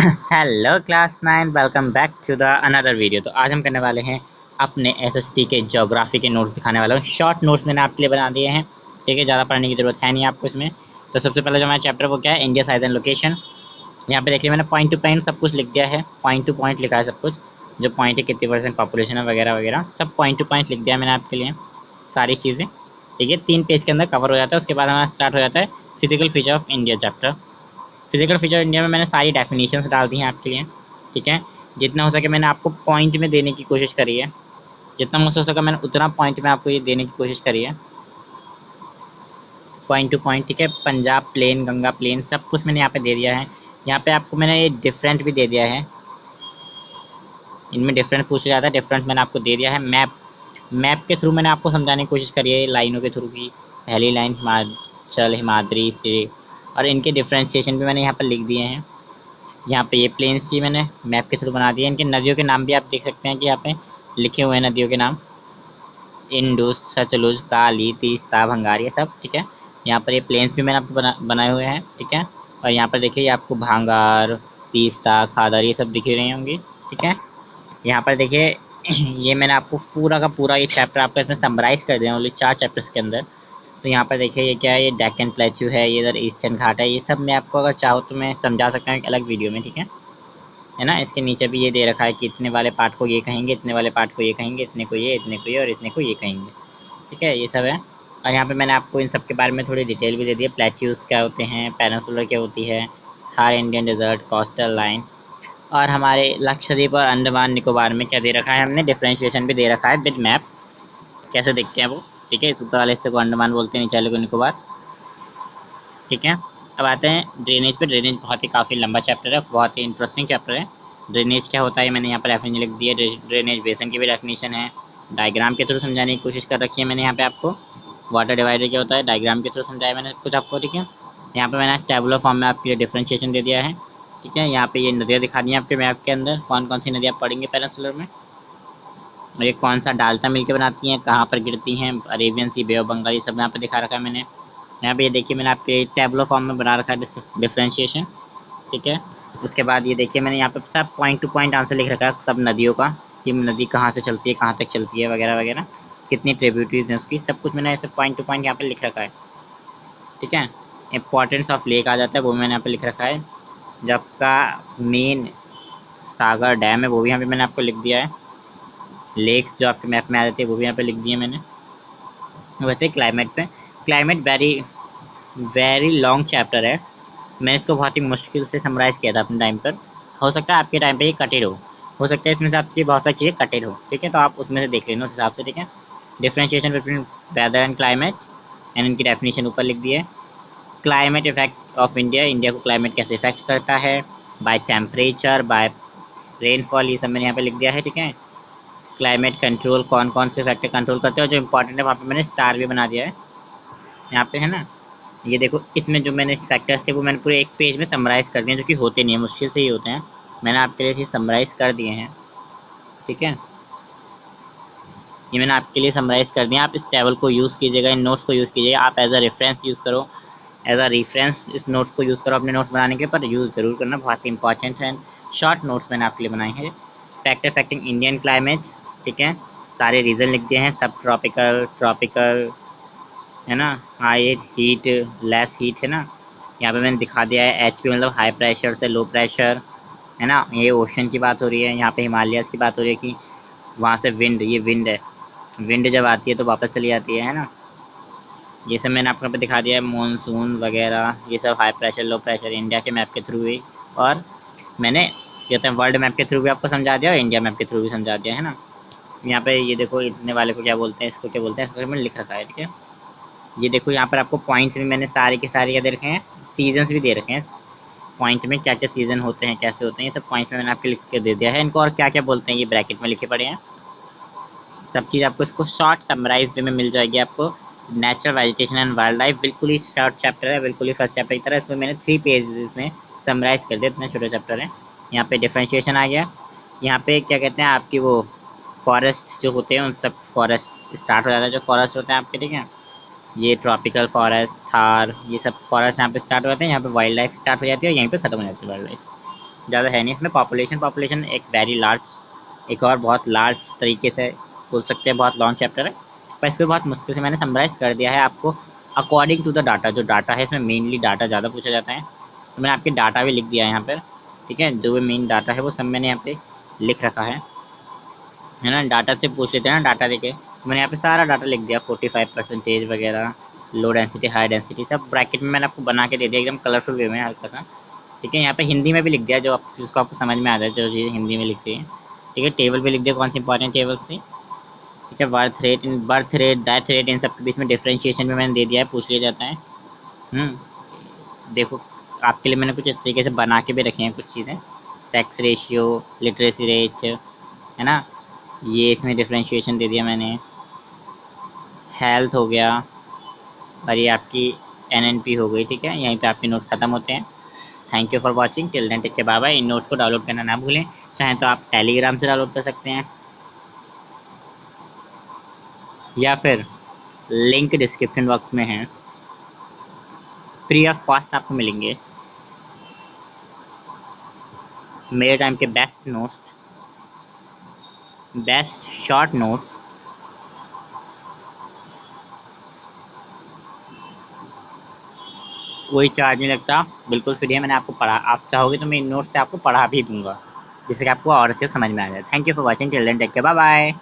Hello class 9, welcome back to the another video. तो आज हम करने वाले हैं अपने एसएसटी के ज्योग्राफी के नोट्स दिखाने वाला हूँ। शॉर्ट नोट्स मैंने आपके लिए बना दिए हैं, ठीक है। ज़्यादा पढ़ने की जरूरत है नहीं आपको इसमें। तो सबसे पहले जो हमारा चैप्टर वो क्या है, इंडिया साइज एंड लोकेशन। यहाँ पे देखिए मैंने पॉइंट टू पॉइंट सब कुछ लिख दिया है, पॉइंट टू पॉइंट लिखा है सब कुछ। जो पॉइंट है, कितनी % पॉपुलेशन है वगैरह वगैरह, सब पॉइंट टू पॉइंट लिख दिया मैंने आपके लिए सारी चीज़ें, ठीक है। 3 पेज के अंदर कवर हो जाता है। उसके बाद हमारा स्टार्ट हो जाता है physical feature of India chapter. Physical feature India में मैंने सारी डेफिनेशंस डाल दी हैं आपके लिए, ठीक है। जितना हो सके मैंने आपको पॉइंट में देने की कोशिश करी है, जितना मुझसे हो सका मैंने उतना पॉइंट में आपको ये देने की कोशिश करी है, पॉइंट टू पॉइंट, ठीक है। पंजाब प्लेन, गंगा प्लेन, सब कुछ मैंने यहाँ पे दे दिया है। यहाँ पे आपको मैंने ये डिफरेंट भी दे दिया है, इनमें डिफरेंट पूछा जाता है, डिफरेंट मैंने आपको दे दिया है। मैप, मैप के थ्रू मैंने आपको समझाने की कोशिश करी है, लाइनों के थ्रू की। पहली लाइन हिमाचल, हिमाद्री से, और इनके डिफ्रेंशिएशन भी मैंने यहाँ पर लिख दिए हैं। यहाँ पे ये प्लेन्स ही मैंने मैप के थ्रू बना दिए। इनके नदियों के नाम भी आप देख सकते हैं कि यहाँ पे लिखे हुए हैं नदियों के नाम, इंडस, सतलुज, काली, तीस्ता, भंगार, ये सब, ठीक है। यहाँ पर ये प्लेन्स भी मैंने आपको बनाए हुए हैं, ठीक है। और यहाँ पर देखिए आपको भांगार, तीस्ता, खादर, ये सब दिख रही होंगी, ठीक है। यहाँ पर देखिए ये मैंने आपको पूरा का पूरा ये चैप्टर आपका इसमें समराइज़ कर दिया ओनली 4 चैप्टर्स के अंदर। तो यहाँ पर देखिए ये क्या है, ये डेक्कन प्लेट्यू है, ये इधर ईस्टर्न घाट है, ये सब मैं आपको अगर चाहो तो मैं समझा सकता हूँ एक अलग वीडियो में, ठीक है ना। इसके नीचे भी ये दे रखा है कि इतने वाले पार्ट को ये कहेंगे, इतने वाले पार्ट को ये कहेंगे, इतने को ये, इतने को ये, और इतने को ये कहेंगे, ठीक है। ये सब है। और यहाँ पे मैंने आपको इन सब के बारे में थोड़ी डिटेल भी दे दी है। प्लेट्यूज क्या होते हैं, पेनिनसुलर क्या होती है, Thar Indian desert, coastal line, और हमारे लक्षद्वीप और अंडमान निकोबार में क्या दे रखा है, हमने डिफ्रेंशिएशन भी दे रखा है विद मैप, कैसे दिखते हैं वो, ठीक है। इस ऊपर वाले हिस्से को अंडमान बोलते हैं, नीचे वाले को निकोबार, ठीक है। अब आते हैं ड्रेनेज पे। ड्रेनेज बहुत ही काफ़ी लंबा चैप्टर है, बहुत ही इंटरेस्टिंग चैप्टर है। ड्रेनेज क्या होता है मैंने यहाँ पर डेफिनेशन लिख दी है। ड्रेनेज बेसन की भी डेफिनेशन है, डायग्राम के थ्रू समझाने की कोशिश कर रखी है मैंने यहाँ पे आपको। वाटर डिवाइडर क्या होता है, डायग्राम के थ्रू समझाया मैंने कुछ आपको, ठीक है। यहाँ पे मैंने टेबुलर फॉर्म में आपके लिए डिफ्रेंशिएशन दे दिया है, ठीक है। यहाँ पे ये नदियाँ दिखा दी हैं आपके मैप के अंदर, कौन कौन सी नदियाँ पड़ेंगी पेनिनसुलर में, और ये कौन सा डालता मिलकर बनाती हैं, कहाँ पर गिरती हैं, Arabian sea, bay of Bengal, ये सब यहाँ पे दिखा रखा है मैंने। यहाँ पे ये देखिए मैंने आपके टेबुलर फॉर्म में बना रखा है डिफ्रेंशिएशन, ठीक है। उसके बाद ये देखिए मैंने यहाँ पे सब पॉइंट टू पॉइंट आंसर लिख रखा है सब नदियों का, कि नदी कहाँ से चलती है, कहाँ तक चलती है, वगैरह वगैरह, कितनी ट्रिब्यूटरीज हैं उसकी, सब कुछ मैंने ऐसे पॉइंट टू पॉइंट यहाँ पे लिख रखा है, ठीक है। इंपॉर्टेंस ऑफ लेक आ जाता है, वो मैंने यहाँ पे लिख रखा है। जब आपका मेन सागर डैम है वो भी यहाँ पे मैंने आपको लिख दिया है। लेक्स जो आपके मैप में आ जाती है वो भी यहाँ पे लिख दिए मैंने। वैसे क्लाइमेट पे, climate very very long chapter है, मैंने इसको बहुत ही मुश्किल से समराइज़ किया था अपने टाइम पर। हो सकता है आपके टाइम पे ये कटेड हो सकता है इसमें से आपकी बहुत सारी चीज़ें कटेड हो, ठीक है। तो आप उसमें से देख लेना उस हिसाब से, ठीक है। Differentiation between weather and climate, and इनकी डेफिनेशन ऊपर लिख दी है। Climate effect of India, India को क्लाइमेट कैसे इफेक्ट करता है, बाय टेम्परेचर, बाय रेनफॉल, ये सब मैंने यहाँ पे लिख दिया है, ठीक है। क्लाइमेट कंट्रोल, कौन कौन से फैक्टर कंट्रोल करते हैं, और जो इंपॉर्टेंट है वहाँ पे मैंने स्टार भी बना दिया है यहाँ पे, है ना। ये देखो इसमें जो मैंने फैक्टर्स थे वो मैंने पूरे एक पेज में समराइज़ कर दिए, जो कि होते नहीं है, मुश्किल से ही होते हैं, मैंने आपके लिए समराइज़ कर दिए हैं, ठीक है। ये मैंने आपके लिए समराइज़ कर दिया। आप इस टेबल को यूज़ कीजिएगा, इन नोट्स को यूज़ कीजिएगा, आप एज अ रेफरेंस यूज़ करो, एज अ रेफरेंस इस नोट्स को यूज़ करो अपने नोट्स बनाने के, पर यूज़ ज़रूर करना, बहुत ही इंपॉर्टेंट है। शॉर्ट नोट्स मैंने आपके लिए बनाए हैं। फैक्टर अफेक्टिंग इंडियन क्लाइमेट, ठीक है। सारे रीज़न लिख दिए हैं, सब ट्रॉपिकल, ट्रॉपिकल, है ना, हाई हीट, लेस हीट, है ना। यहाँ पे मैंने दिखा दिया है HP मतलब हाई प्रेशर से लो प्रेशर, है ना। ये ओशन की बात हो रही है, यहाँ पे हिमालयस की बात हो रही है कि वहाँ से विंड, ये विंड है, विंड जब आती है तो वापस चली जाती है ना। ये सब मैंने आपको यहाँ पे दिखा दिया है, मानसून वगैरह, ये सब high pressure low pressure India के मैप के थ्रू ही, और मैंने कहते हैं वर्ल्ड मैप के थ्रू भी आपको समझा दिया और इंडिया मैप के थ्रू भी समझा दिया, है ना। यहाँ पे ये देखो इतने वाले को क्या बोलते हैं, इसको क्या बोलते हैं, इसको मैंने लिख रखा है, ठीक है। ये देखो यहाँ पर आपको पॉइंट्स भी मैंने सारे के सारे क्या दे रखे हैं, सीजन्स भी दे रखे हैं, पॉइंट में क्या क्या सीज़न होते हैं, कैसे होते हैं, ये सब पॉइंट्स में मैंने आपको लिख के दे दिया है इनको, और क्या क्या बोलते हैं ये ब्रैकेट में लिखे पड़े हैं। सब चीज़ आपको इसको शॉर्ट समराइज वे में मिल जाएगी आपको। Natural vegetation and wild life बिल्कुल ही शॉर्ट चैप्टर है, बिल्कुल ही फर्स्ट चैप्टर की तरह, इसमें मैंने 3 पेज में समराइज़ कर दिया, इतने छोटे चैप्टर हैं। यहाँ पे डिफ्रेंशिएशन आ गया, यहाँ पे क्या कहते हैं आपकी वो फॉरेस्ट जो होते हैं उन सब फॉरेस्ट स्टार्ट हो जाता है, जो फॉरेस्ट होते हैं आपके, ठीक है। ये ट्रॉपिकल फॉरेस्ट, थार, ये सब फॉरेस्ट यहाँ पे स्टार्ट हो जाते हैं, यहाँ पे वाइल्ड लाइफ स्टार्ट हो जाती है और यहीं पे ख़त्म हो जाती है वाइल्ड लाइफ। ज़्यादा है नहीं इसमें। पॉपुलेशन एक वेरी लार्ज, एक और बहुत लार्ज तरीके से बोल सकते हैं, बहुत लॉन्ग चैप्टर है, पर इसको बहुत मुश्किल से मैंने समराइज़ कर दिया है आपको अकॉर्डिंग टू द डाटा। जो डाटा है इसमें मेनली डाटा ज़्यादा पूछा जाता है, तो मैंने आपके डाटा भी लिख दिया है यहाँ पर, ठीक है। जो भी मेन डाटा है वो सब मैंने यहाँ पे लिख रखा है ना। डाटा से पूछ लेते हैं ना, डाटा देके मैंने यहाँ पे सारा डाटा लिख दिया, 45% वगैरह, लो डेंसिटी हाई डेंसिटी सब ब्रैकेट में मैंने आपको बना के दे दिया एकदम कलरफुल वे में हल्का सा, ठीक है। यहाँ पे हिंदी में भी लिख दिया जो आप जिसको आपको समझ में आ जाए, जो चीज़ें हिंदी में लिखती है, ठीक है। टेबल भी लिख दिया कौन सी इंपॉर्टेंट टेबल से, ठीक है। Birth rate death rate in सब के बीच में डिफ्रेंशिएशन भी मैंने दे दिया है, पूछ लिया जाता है। देखो आपके लिए मैंने कुछ इस तरीके से बना के भी रखे हैं कुछ चीज़ें, सेक्स रेशियो, लिटरेसी रेट, है ना, ये इसमें डिफ्रेंशिएशन दे दिया मैंने। हेल्थ हो गया, और ये आपकी एनएनपी हो गई, ठीक है। यहीं पे आपके नोट्स खत्म होते हैं। Thank you for watching, till then take care, bye bye. इन नोट्स को डाउनलोड करना ना भूलें, चाहें तो आप टेलीग्राम से डाउनलोड कर सकते हैं, या फिर लिंक डिस्क्रिप्शन बॉक्स में है, फ्री ऑफ कॉस्ट आपको मिलेंगे मेरे टाइम के best notes, best short notes, कोई चार्ज नहीं लगता, बिल्कुल फ्री है। मैंने आपको पढ़ा, आप चाहोगे तो मैं इन नोट्स से आपको पढ़ा भी दूंगा, जिससे कि आपको और अच्छे समझ में आ जाए। Thank you for watching, till then take care, bye bye.